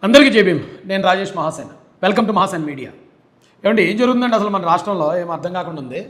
అందరికీ జేబీఎం. నేను Rajesh Mahasen. Welcome to Mahasen media. ఏమంటే ఏం జరుగుతుందండి అసలు మన రాష్ట్రంలో ఏం అర్థం కాకుండా ఉంది.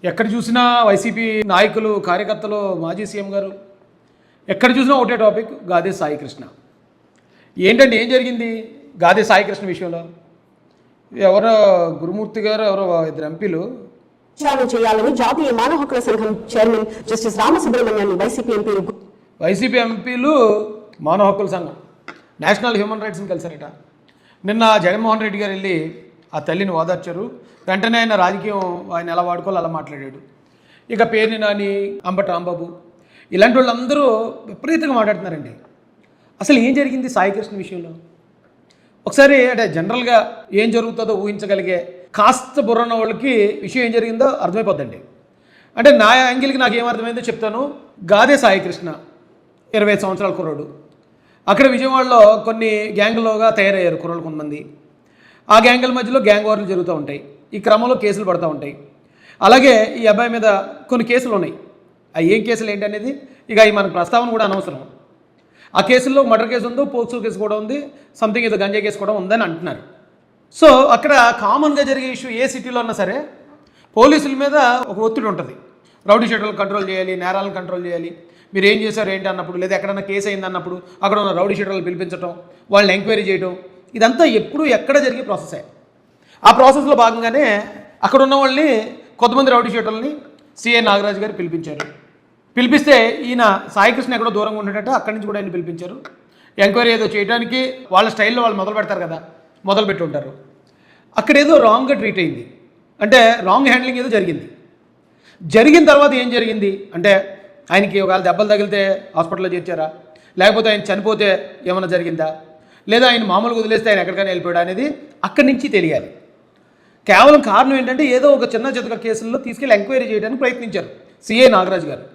ఎక్కడ చూసినా వైసీపీ నాయకులు, కార్యకర్తలు, మాజీ సీఎం గారు ఎక్కడ చూసినా ఒకటే టాపిక్, గాదే సాయికృష్ణ. ఏంటంటే ఏం జరిగింది గాదే సాయికృష్ణ విషయంలో? ఎవరో గురుమూర్తి గారు, ఎవరో ఇద్దరు ఎంపీలు చేయాలని జాతీయ మానవ హక్కుల సంఘం చైర్మన్ జస్టిస్ రామసుబ్రహ్మణ్యాన్ని వైసీపీ ఎంపీలు మానవ హక్కుల సంఘం నేషనల్ హ్యూమన్ రైట్స్ని కలిసారట. నిన్న జగన్మోహన్ రెడ్డి గారు వెళ్ళి ఆ తల్లిని ఓదార్చారు. వెంటనే ఆయన రాజకీయం ఆయన ఎలా వాడుకోవాలి అలా మాట్లాడాడు. ఇక పేర్ని నాని, అంబటి రాంబాబు ఇలాంటి వాళ్ళందరూ విపరీతంగా మాట్లాడుతున్నారండి. అసలు ఏం జరిగింది సాయికృష్ణ విషయంలో? ఒకసారి అంటే జనరల్గా ఏం జరుగుతుందో ఊహించగలిగే కాస్త బుర్రన్న వాళ్ళకి విషయం ఏం జరిగిందో అర్థమైపోద్దండి. అంటే నా యాంగిల్కి నాకు ఏం అర్థమైందో చెప్తాను. గాదే సాయికృష్ణ 25 సంవత్సరాల కుర్రాడు. అక్కడ విజయవాడలో కొన్ని గ్యాంగులుగా తయారయ్యారు కుర్రోళ్ళు కొంతమంది. ఆ గ్యాంగుల మధ్యలో గ్యాంగ్ వార్లు జరుగుతూ ఉంటాయి. ఈ క్రమంలో కేసులు పడుతూ ఉంటాయి. అలాగే ఈ అబ్బాయి మీద కొన్ని కేసులు ఉన్నాయి. ఆ ఏం కేసులు ఏంటనేది ఇక ఈ మనకు ప్రస్తావన కూడా అనవసరం. ఆ కేసుల్లో మర్డర్ కేసు ఉందో, పోక్సో కేసు కూడా ఉంది, సంథింగ్ ఏదో గంజా కేసు కూడా ఉందని అంటున్నారు. సో అక్కడ కామన్గా జరిగే ఇష్యూ ఏ సిటీలో ఉన్నా సరే పోలీసుల మీద ఒక ఒత్తిడి ఉంటుంది. రౌడీ షీటర్లు కంట్రోల్ చేయాలి, నేరాలను కంట్రోల్ చేయాలి. మీరు ఏం చేశారు ఏంటి అన్నప్పుడు, లేదా ఎక్కడన్నా కేసు అయింది అన్నప్పుడు అక్కడ ఉన్న రౌడీ షీటర్లు పిలిపించడం, వాళ్ళని ఎంక్వైరీ చేయడం, ఇదంతా ఎప్పుడు ఎక్కడ జరిగే ప్రాసెసే. ఆ ప్రాసెస్లో భాగంగానే అక్కడ ఉన్న వాళ్ళని కొంతమంది రౌడీ షీటర్లని సిఐ నాగరాజు గారు పిలిపించారు. పిలిపిస్తే ఈయన సాయికృష్ణ ఎక్కడో దూరంగా ఉండేటట్టు అక్కడి నుంచి కూడా ఆయన పిలిపించారు. ఎంక్వైరీ ఏదో చేయడానికి వాళ్ళ స్టైల్లో వాళ్ళు మొదలు పెడతారు కదా, మొదలు పెట్టి ఉంటారు. అక్కడ ఏదో రాంగ్గా ట్రీట్ అయింది, అంటే రాంగ్ హ్యాండ్లింగ్ ఏదో జరిగింది. జరిగిన తర్వాత ఏం జరిగింది అంటే ఆయనకి ఒకవేళ దెబ్బలు తగిలితే హాస్పిటల్లో చేర్చారా, లేకపోతే ఆయన చనిపోతే ఏమైనా జరిగిందా, లేదా ఆయన మామూలుగా వదిలేస్తే ఆయన ఎక్కడికైనా వెళ్ళిపోయాడా అనేది అక్కడి నుంచి తెలియాలి. కేవలం కారణం ఏంటంటే ఏదో ఒక చిన్న చితక కేసుల్లో తీసుకెళ్ళి ఎంక్వైరీ చేయడానికి ప్రయత్నించారు సిఐ నాగరాజు గారు.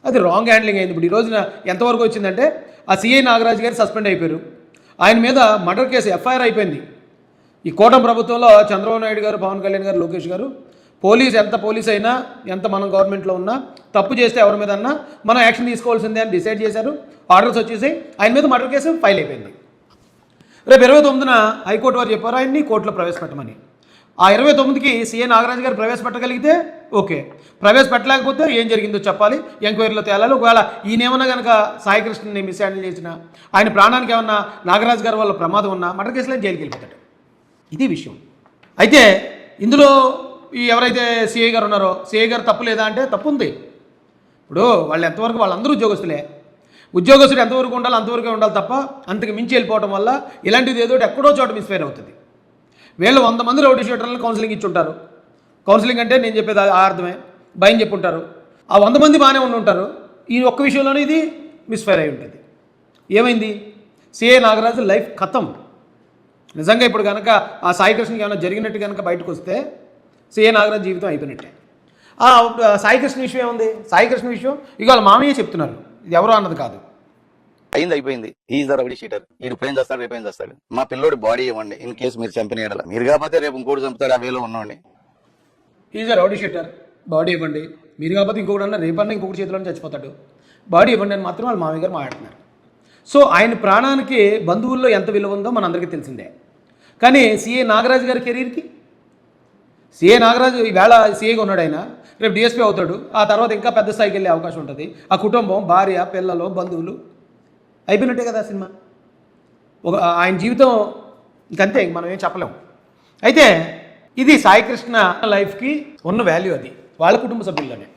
అది రాంగ్ హ్యాండ్లింగ్ అయింది. ఇప్పుడు ఈ రోజున ఎంతవరకు వచ్చిందంటే ఆ సిఐ నాగరాజు గారు సస్పెండ్ అయిపోయారు. ఆయన మీద మర్డర్ కేసు ఎఫ్ఐఆర్ అయిపోయింది. ఈ కూటమి ప్రభుత్వంలో చంద్రబాబు నాయుడు గారు, పవన్ కళ్యాణ్ గారు, లోకేష్ గారు ఎంత పోలీస్ అయినా, ఎంత మనం గవర్నమెంట్లో ఉన్నా తప్పు చేస్తే ఎవరి మీద అన్నా మనం యాక్షన్ తీసుకోవాల్సిందే అని డిసైడ్ చేశారు. ఆర్డర్స్ వచ్చేసి ఆయన మీద మర్డర్ కేసు ఫైల్ అయిపోయింది. రేపు 29న హైకోర్టు వారు చెప్పారు ఆయన్ని కోర్టులో ప్రవేశపెట్టమని. ఆ 29కి సీఏ నాగరాజు గారు ప్రవేశపెట్టగలిగితే ఓకే, ప్రవేశపెట్టలేకపోతే ఏం జరిగిందో చెప్పాలి, ఎంక్వైరీలో తేలాలి. ఒకవేళ ఈయనేమన్నా కనుక సాయికృష్ణని మిస్ హ్యాండిల్ చేసినా, ఆయన ప్రాణానికి ఏమన్నా నాగరాజు గారి వల్ల ప్రమాదం ఉన్నా మర్డర్ కేసులో జైలుకి వెళ్ళిపోతాడు. ఇది విషయం. అయితే ఇందులో ఈ ఎవరైతే సిఐ గారు ఉన్నారో, సిఐ గారు తప్పు లేదా అంటే తప్పు ఉంది. ఇప్పుడు వాళ్ళు ఎంతవరకు, వాళ్ళందరూ ఉద్యోగస్తులే. ఉద్యోగస్తుడు ఎంతవరకు ఉండాలి అంతవరకే ఉండాలి తప్ప అంతకు మించి వెళ్ళిపోవడం వల్ల ఇలాంటిది ఏదో ఎక్కడో చోట మిస్ఫైర్ అవుతుంది. వీళ్ళు 100 మంది రౌడీ షీటర్లను కౌన్సిలింగ్ ఇచ్చుంటారు. కౌన్సిలింగ్ అంటే నేను చెప్పేది ఆ అర్థమే, భయం చెప్పుంటారు. ఆ 100 మంది బాగానే ఉంటారు. ఈ ఒక్క విషయంలోనే ఇది మిస్ఫైర్ అయి ఉంటుంది. ఏమైంది, సిఐ నాగరాజు లైఫ్ ఖతం. నిజంగా ఇప్పుడు కనుక ఆ సాయికృష్ణకి ఏమైనా జరిగినట్టు కనుక బయటకు వస్తే సిఐ నాగరాజు జీవితం అయిపోయినట్టే. సాయికృష్ణ విషయం ఏముంది? సాయికృష్ణ విషయం ఇవాళ మామయ్య చెప్తున్నారు, ఇది ఎవరో అన్నది కాదు. అయిపోయింది. Is the rowdy sheeter. ఈయన ఇప్పుడు ఏం చేస్తాడు, రేపు ఏం చేస్తాడు. మా పిల్లోడి బాడీ ఇవ్వండి, ఇన్ కేసు మీరు చంపినీయాల. మీరు కాకపోతే రేపు ఇంకోటి చంపుతాడు, ఆ వేలో ఉన్నవాడిని. Is the rowdy sheeter, body ఇవ్వండి. మీరు కాకపోతే ఇంకొకటి అన్న రేపన్నా ఇంకొకటి చేతిలోనే చచ్చిపోతాడు, బాడీ ఇవ్వండి అని మాత్రం వాళ్ళ మామయ్య గారు మాట్లాడుతున్నారు. సో ఆయన ప్రాణానికి బంధువుల్లో ఎంత విలువ ఉందో మనందరికీ తెలిసిందే. కానీ సిఐ నాగరాజు గారి కెరీర్కి, సిఐ నాగరాజు ఈవేళ సిఐగా ఉన్నాడు, ఆయన రేపు డిఎస్పీ అవుతాడు. ఆ తర్వాత ఇంకా పెద్ద స్థాయికి వెళ్ళే అవకాశం ఉంటుంది. ఆ కుటుంబం, భార్య, పిల్లలు, బంధువులు అయిపోయినట్టే కదా సినిమా. ఆయన జీవితం ఇంకంతే, మనం ఏం చెప్పలేము. అయితే ఇది సాయికృష్ణ లైఫ్కి ఉన్న వాల్యూ, అది వాళ్ళ కుటుంబ సభ్యుల్లోనే.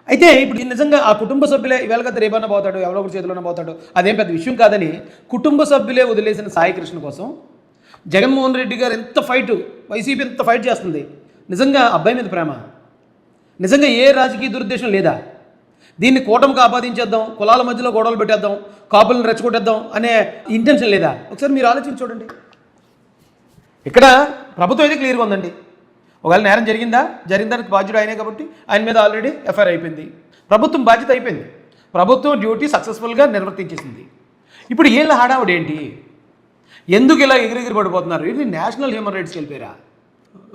అయితే ఇప్పుడు నిజంగా ఆ కుటుంబ సభ్యులే ఈవేళ కదా రేపన్నా పోతాడు, ఎవరో ఒకటి చేతిలోనే పోతాడు, అదేం పెద్ద విషయం కాదని కుటుంబ సభ్యులే వదిలేసిన సాయికృష్ణ కోసం జగన్మోహన్ రెడ్డి గారు ఎంత ఫైట్, వైసీపీ ఎంత ఫైట్ చేస్తుంది. నిజంగా అబ్బాయి మీద ప్రేమ, నిజంగా ఏ రాజకీయ దురుద్దేశం లేదా? దీన్ని కూటమికి ఆపాదించేద్దాం, కులాల మధ్యలో గొడవలు పెట్టేద్దాం, కాపులను రెచ్చగొట్టేద్దాం అనే ఇంటెన్షన్ లేదా? ఒకసారి మీరు ఆలోచించి చూడండి. ఇక్కడ ప్రభుత్వం అయితే క్లియర్గా ఉందండి. ఒకవేళ నేరం జరిగిందానికి బాధ్యుడు ఆయనే కాబట్టి ఆయన మీద ఆల్రెడీ ఎఫ్ఐఆర్ అయిపోయింది. ప్రభుత్వం బాధ్యత అయిపోయింది. ప్రభుత్వం డ్యూటీ సక్సెస్ఫుల్గా నిర్వర్తించేసింది. ఇప్పుడు వీళ్ళ హడావుడు ఏంటి? ఎందుకు ఇలా ఎగిరెగిరి పడిపోతున్నారు? ఇది నేషనల్ హ్యూమన్ రైట్స్కి వెళ్ళిపోయారా?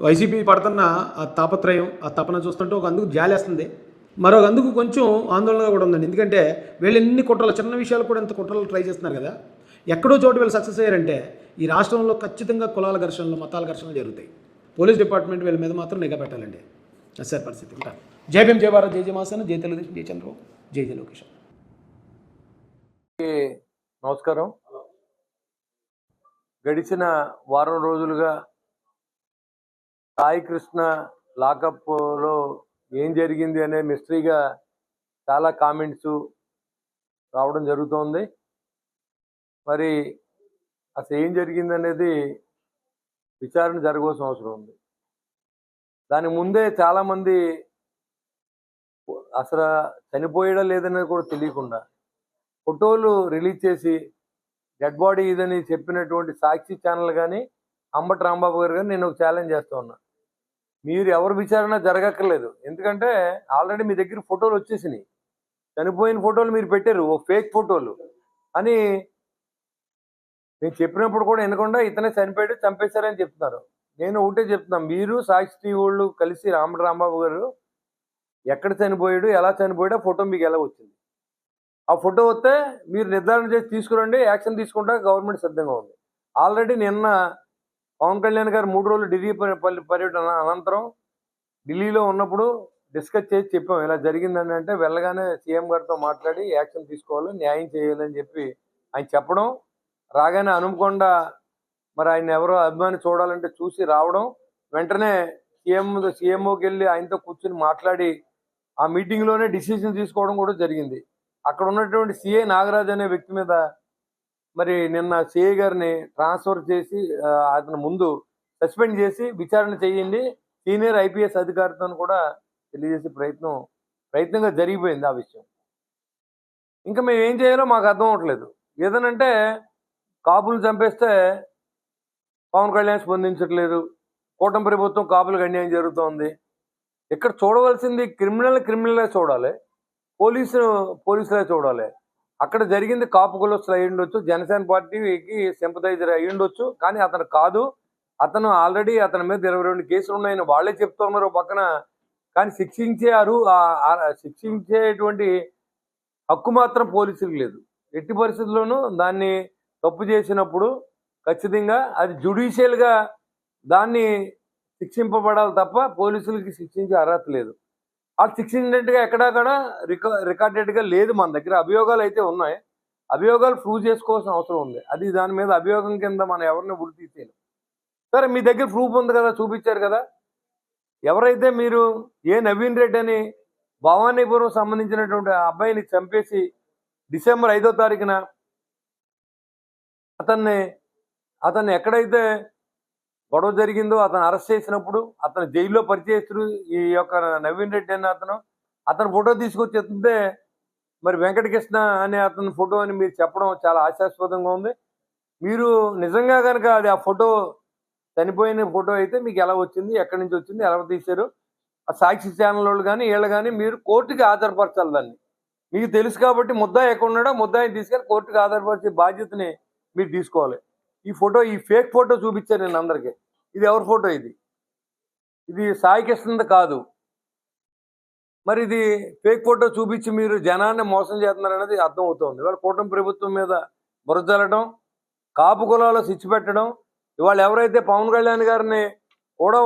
వైసీపీ పడుతున్న ఆ తాపత్రయం, ఆ తపన చూస్తుంటే ఒక అందుకు జాలేస్తుంది, మరొక అందుకు కొంచెం ఆందోళనగా కూడా ఉందండి. ఎందుకంటే వీళ్ళు ఎన్ని కుట్రలు, చిన్న విషయాలు కూడా ఎంత కుట్రలు ట్రై చేస్తున్నారు కదా. ఎక్కడో చోటు వీళ్ళు సక్సెస్ అయ్యారంటే ఈ రాష్ట్రంలో ఖచ్చితంగా కులాల ఘర్షణలు మతాల ఘర్షణలు జరుగుతాయి. పోలీస్ డిపార్ట్మెంట్ వీళ్ళ మీద మాత్రం నిఘా పెట్టాలండి. సార్ పరిస్థితి ఉంటాను. జై భీమ్, జై భారత్, జై జై మాసన్, జై తెలుగుదేశం, జై చంద్రబాబు, జై జై లోకేష్. నమస్కారం. గడిచిన వారం రోజులుగా సాయి కృష్ణ లాకప్లో ఏం జరిగింది అనే మిస్టరీగా చాలా కామెంట్స్ రావడం జరుగుతోంది. మరి అసలు ఏం జరిగింది అనేది విచారణ జరగవలసిన అవసరం ఉంది. దాని ముందే చాలామంది అసలు చనిపోయడం లేదనేది కూడా తెలియకుండా ఫోటోలు రిలీజ్ చేసి డెడ్ బాడీ ఇదని చెప్పినటువంటి సాక్షి ఛానల్ కానీ అంబటి రాంబాబు గారు కానీ నేను ఒక ఛాలెంజ్ చేస్తూ ఉన్నా. మీరు ఎవరు విచారణ జరగక్కర్లేదు. ఎందుకంటే ఆల్రెడీ మీ దగ్గర ఫోటోలు వచ్చేసినాయి. చనిపోయిన ఫోటోలు మీరు పెట్టారు, ఓ ఫేక్ ఫోటోలు అని నేను చెప్పినప్పుడు కూడా వినకుండా ఇతనే చనిపోయాడు, చంపేశారని చెప్తున్నారు. నేను ఒకటే చెప్తున్నాను, మీరు సాక్షి వాళ్ళు కలిసి అంబటి రాంబాబు గారు ఎక్కడ చనిపోయాడు, ఎలా చనిపోయాడో ఫోటో మీకు ఎలా వచ్చింది? ఆ ఫోటో వస్తే మీరు నిర్ధారణ చేసి తీసుకురండి, యాక్షన్ తీసుకుంటా గవర్నమెంట్ సిద్ధంగా ఉంది. ఆల్రెడీ నిన్న పవన్ కళ్యాణ్ గారు 3 రోజులు ఢిల్లీ పర్యటన అనంతరం ఢిల్లీలో ఉన్నప్పుడు డిస్కస్ చేసి చెప్పాం, ఇలా జరిగిందని. అంటే వెళ్ళగానే సీఎం గారితో మాట్లాడి యాక్షన్ తీసుకోవాలి, న్యాయం చేయాలని చెప్పి ఆయన చెప్పడం, రాగానే అనుమకొండ మరి ఆయన ఎవరో అభిమాని చూడాలంటే చూసి రావడం, వెంటనే సీఎంఓకి వెళ్ళి ఆయనతో కూర్చుని మాట్లాడి ఆ మీటింగ్లోనే డిసిషన్ తీసుకోవడం కూడా జరిగింది. అక్కడ ఉన్నటువంటి సిఐ నాగరాజ్ అనే వ్యక్తి మీద మరి నిన్న సిఐ గారిని ట్రాన్స్ఫర్ చేసి అతను ముందు సస్పెండ్ చేసి విచారణ చేయండి, సీనియర్ ఐపీఎస్ అధికారితో కూడా తెలియజేసే ప్రయత్నంగా జరిగిపోయింది ఆ విషయం. ఇంకా మేము ఏం చేయాలో మాకు అర్థం అవ్వట్లేదు. ఏదనంటే కాపులు చంపేస్తే పవన్ కళ్యాణ్ స్పందించట్లేదు, కూటమి ప్రభుత్వం కాపులకు అన్యాయం జరుగుతోంది. ఇక్కడ చూడవలసింది క్రిమినలే చూడాలి, పోలీసులే చూడాలి. అక్కడ జరిగింది కాపు కులస్తులు అయి ఉండొచ్చు, జనసేన పార్టీకి సింపథైజర్ అయి ఉండొచ్చు, కానీ అతను కాదు. అతను ఆల్రెడీ అతని మీద 22 కేసులు ఉన్నాయని వాళ్ళే చెప్తూ ఉన్నారు పక్కన. కానీ శిక్షించేటువంటి హక్కు మాత్రం పోలీసులకు లేదు. ఎట్టి పరిస్థితుల్లోనూ దాన్ని తప్పు చేసినప్పుడు ఖచ్చితంగా అది జ్యుడిషియల్గా దాన్ని శిక్షింపబడాలి తప్ప పోలీసులకి శిక్షించే అర్హత లేదు. వాళ్ళు శిక్షించినట్టుగా ఎక్కడక్కడ రికార్డెడ్గా లేదు. మన దగ్గర అభియోగాలు అయితే ఉన్నాయి, అభియోగాలు ప్రూవ్ చేసుకోవాల్సిన అవసరం ఉంది. అది దాని మీద అభియోగం కింద మనం ఎవరిని ఉరి తీసేయలేం. సరే, మీ దగ్గర ప్రూఫ్ ఉంది కదా, చూపించారు కదా. ఎవరైతే మీరు నవీన్ రెడ్డి అని భవానీపురం సంబంధించినటువంటి అబ్బాయిని చంపేసి డిసెంబర్ 5వ తారీఖున అతన్ని ఎక్కడైతే గొడవ జరిగిందో అతను అరెస్ట్ చేసినప్పుడు అతను జైల్లో పరిచయస్తుడు ఈ యొక్క నవీన్ రెడ్డి అని అతను ఫోటో తీసుకొచ్చేస్తుంటే మరి వెంకటకృష్ణ అనే అతని ఫోటో అని మీరు చెప్పడం చాలా ఆశాస్పదంగా ఉంది. మీరు నిజంగా కనుక అది ఆ ఫోటో చనిపోయిన ఫోటో అయితే మీకు ఎలా వచ్చింది, ఎక్కడి నుంచి వచ్చింది, ఎలా తీశారు, ఆ సాక్షి ఛానల్ వాళ్ళు కానీ వీళ్ళు కానీ మీరు కోర్టుకి హాజరుపరచాలి. దాన్ని మీకు తెలుసు కాబట్టి ముద్దాయి ఎక్కడ ఉన్నాడో ముద్దాయిని తీసుకెళ్ళి కోర్టుకి హాజరుపరిచే బాధ్యతని మీరు తీసుకోవాలి. ఈ ఫేక్ ఫోటో చూపించారు నేను అందరికీ. ఇది ఎవరి ఫోటో? ఇది సాయి కృష్ణది కాదు. మరి ఇది ఫేక్ ఫోటో చూపించి మీరు జనాన్ని మోసం చేస్తున్నారు అనేది అర్థం అవుతుంది. ఇవాళ కూటమి ప్రభుత్వం మీద బురజల్లడం, కాపు కులాలు స్విచ్ పెట్టడం, ఇవాళ ఎవరైతే పవన్ కళ్యాణ్ గారిని కూడా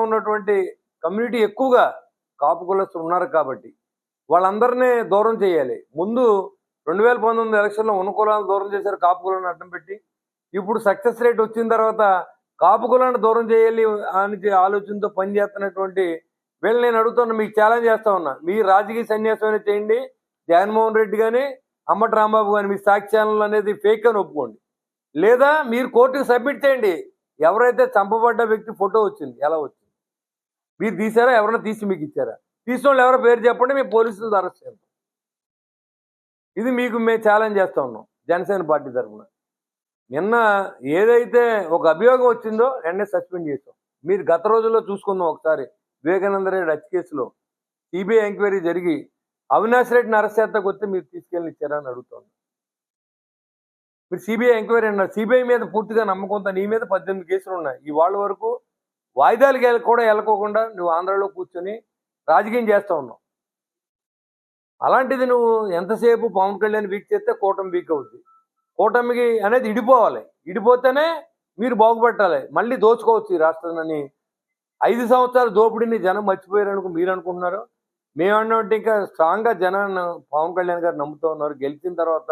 ఉన్నటువంటి కమ్యూనిటీ ఎక్కువగా కాపు కులస్తులు ఉన్నారు కాబట్టి వాళ్ళందరినీ దూరం చేయాలి. ముందు 2019 ఎలక్షన్లో ఉన్న కులాలను దూరం చేశారు, కాపు కులాన్ని అడ్డం పెట్టి. ఇప్పుడు సక్సెస్ రేట్ వచ్చిన తర్వాత కాపు కులాన్ని దూరం చేయాలి అని ఆలోచనతో పనిచేస్తున్నటువంటి వీళ్ళు నేను అడుగుతున్నా, మీకు ఛాలెంజ్ చేస్తా ఉన్నా, మీ రాజకీయ సన్యాసం చేయండి. జగన్మోహన్ రెడ్డి కానీ అంబటి రాంబాబు కానీ మీ సాక్షి ఛానల్ అనేది ఫేక్ అని ఒప్పుకోండి, లేదా మీరు కోర్టుకు సబ్మిట్ చేయండి. ఎవరైతే చంపబడ్డ వ్యక్తి ఫోటో వచ్చింది, ఎలా వచ్చింది, మీరు తీసారా, ఎవరైనా తీసి మీకు ఇచ్చారా, తీసిన వాళ్ళు ఎవరో పేరు చెప్పండి, మేము పోలీసులు అరెస్ట్ చేస్తాం. ఇది మీకు మేము ఛాలెంజ్ చేస్తూ ఉన్నాం జనసేన పార్టీ తరఫున. నిన్న ఏదైతే ఒక అభియోగం వచ్చిందో వెంటనే సస్పెండ్ చేసాం. మీరు గత రోజుల్లో చూసుకుందాం ఒకసారి, వివేకానంద రెడ్డి హత్య కేసులో సిబిఐ ఎంక్వైరీ జరిగి అవినాష్ రెడ్డిని అరెస్ట్ చేస్తాకు వస్తే మీరు తీసుకెళ్ళి ఇచ్చారా అని అడుగుతాను. మీరు సిబిఐ ఎంక్వైరీ అన్నారు, సిబిఐ మీద పూర్తిగా నమ్మకంతో నీ మీద 18 కేసులు ఉన్నాయి. ఇవాళ వరకు వాయిదాలు కూడా వెళ్ళకోకుండా నువ్వు ఆంధ్రాలో కూర్చొని రాజకీయం చేస్తూ ఉన్నావు. అలాంటిది నువ్వు ఎంతసేపు పవన్ కళ్యాణ్ వీక్ చేస్తే కూటమి వీక్ అవుద్ది. కూటమికి అనేది ఇడిపోవాలి. ఇడిపోతేనే మీరు బాగుపట్టాలి. మళ్ళీ దోచుకోవచ్చు ఈ రాష్ట్రాన్ని. 5 సంవత్సరాల దోపిడీని జనం మర్చిపోయారు మీరు అనుకుంటున్నారు. మేమన్నామంటే ఇంకా స్ట్రాంగ్గా జనాన్ని పవన్ కళ్యాణ్ గారు నమ్ముతూ ఉన్నారు. గెలిచిన తర్వాత